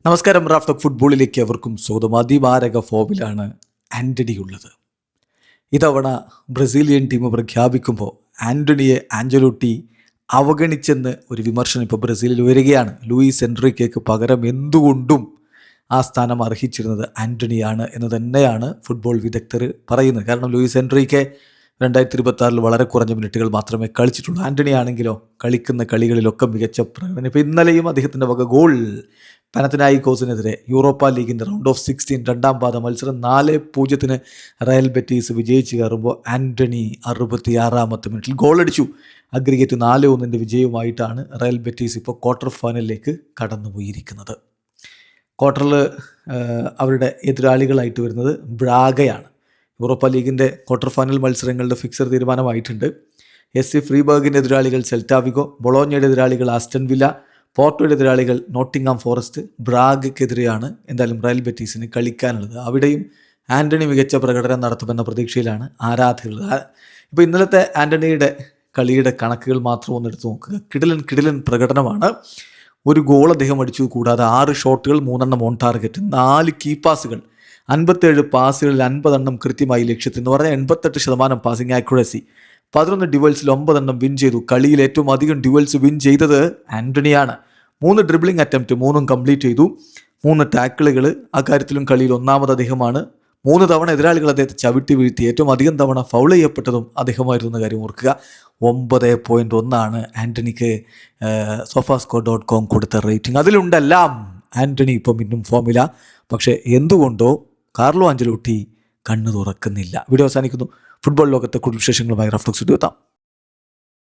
നമസ്കാരം. Raf talk ഫുട്ബോളിലേക്ക് അവർക്കും സ്വാഗതം. അതിമാരക ഫോമിലാണ് ആൻ്റണി ഉള്ളത്. ഇത്തവണ ബ്രസീലിയൻ ടീം പ്രഖ്യാപിക്കുമ്പോൾ ആൻ്റണിയെ ആഞ്ചലോട്ടി അവഗണിച്ചെന്ന് ഒരു വിമർശനം ഇപ്പോൾ ബ്രസീലിൽ ഉയരുകയാണ്. ലൂയിസ് എൻറിക്കയ്ക്ക് പകരം എന്തുകൊണ്ടും ആ സ്ഥാനം അർഹിച്ചിരുന്നത് ആൻ്റണിയാണ് എന്ന് തന്നെയാണ് ഫുട്ബോൾ വിദഗ്ധർ പറയുന്നത്. കാരണം ലൂയിസ് എൻറിക്കെ 2026 വളരെ കുറഞ്ഞ മിനിറ്റുകൾ മാത്രമേ കളിച്ചിട്ടുള്ളൂ. ആൻ്റണി ആണെങ്കിലോ കളിക്കുന്ന കളികളിലൊക്കെ മികച്ച പ്രകടനം. ഇപ്പോൾ ഇന്നലെയും അദ്ദേഹത്തിൻ്റെ വക ഗോൾ പനത്തനായിക്കോസിനെതിരെ യൂറോപ്പ ലീഗിൻ്റെ റൗണ്ട് ഓഫ് 16 രണ്ടാം പാദ മത്സരം 4-0 റയൽ ബെറ്റീസ് വിജയിച്ച് കയറുമ്പോൾ ആൻ്റണി 66ാമത്തെ മിനിറ്റിൽ ഗോളടിച്ചു. അഗ്രിഗേറ്റ് 4-1 വിജയവുമായിട്ടാണ് റയൽ ബെറ്റീസ് ഇപ്പോൾ ക്വാർട്ടർ ഫൈനലിലേക്ക് കടന്നുപോയിരിക്കുന്നത്. ക്വാർട്ടറിൽ അവരുടെ എതിരാളികളായിട്ട് വരുന്നത് ബ്രാഗയാണ്. യൂറോപ്പ ലീഗിൻ്റെ ക്വാർട്ടർ ഫൈനൽ മത്സരങ്ങളുടെ ഫിക്സർ തീരുമാനമായിട്ടുണ്ട്. SC ഫ്രീബർഗിൻ്റെ എതിരാളികൾ സെൽറ്റാവിഗോ, ബൊളോഞ്ഞയുടെ എതിരാളികൾ ആസ്റ്റൺ വില്ല, പോർട്ടോയുടെ എതിരാളികൾ നോട്ടിംഗ്ഹാം ഫോറസ്റ്റ്. ബ്രാഗയ്ക്കെതിരെയാണ് എന്തായാലും റയൽ ബെറ്റീസിന് കളിക്കാനുള്ളത്. അവിടെയും ആൻ്റണി മികച്ച പ്രകടനം നടത്തുമെന്ന പ്രതീക്ഷയിലാണ് ആരാധകർ. ഇപ്പോൾ ഇന്നലത്തെ ആൻ്റണിയുടെ കളിയുടെ കണക്കുകൾ മാത്രം ഒന്ന് എടുത്ത് നോക്കുക. കിടിലൻ പ്രകടനമാണ്. ഒരു ഗോൾ അദ്ദേഹം അടിച്ചു. കൂടാതെ 6 ഷോട്ടുകൾ, 3 ഓൺ ടാർഗറ്റ്, 4 കീ പാസുകൾ, 57 പാസുകളിൽ 50 കൃത്യമായി ലക്ഷ്യത്തിൽ എന്ന് പറഞ്ഞാൽ 88% പാസിംഗ് ആക്യുറസി, 11 ഡ്യുവൽസിൽ 9 വിൻ ചെയ്തു. കളിയിൽ ഏറ്റവും അധികം ഡ്യുവൽസ് വിൻ ചെയ്തത് ആൻ്റണിയാണ്. 3 ഡ്രിബ്ലിംഗ് അറ്റംപ്റ്റ്, 3 കംപ്ലീറ്റ് ചെയ്തു. 3 ടാക്കിളുകൾ, അക്കാര്യത്തിലും കളിയിൽ ഒന്നാമത് അദ്ദേഹമാണ്. 3 തവണ എതിരാളികൾ അദ്ദേഹത്തെ ചവിട്ടി വീഴ്ത്തി. ഏറ്റവും അധികം തവണ ഫൗൾ ചെയ്യപ്പെട്ടതും അദ്ദേഹമായിരുന്ന കാര്യം ഓർക്കുക. 9.1 ആൻ്റണിക്ക് sofascore.com കൊടുത്ത റേറ്റിംഗ്. അതിലുണ്ടെല്ലാം ആൻ്റണി ഇപ്പം ഇന്നും ഫോമില. പക്ഷേ എന്തുകൊണ്ടോ കാർലോ ആഞ്ചലോട്ടി കണ്ണു തുറക്കുന്നില്ല. വീഡിയോ അവസാനിക്കുന്നു. ഫുട്ബോൾ ലോകത്തെ കൂടുതൽ വിശേഷങ്ങളുമായി റാഫ് ടോക്സ് എത്താം.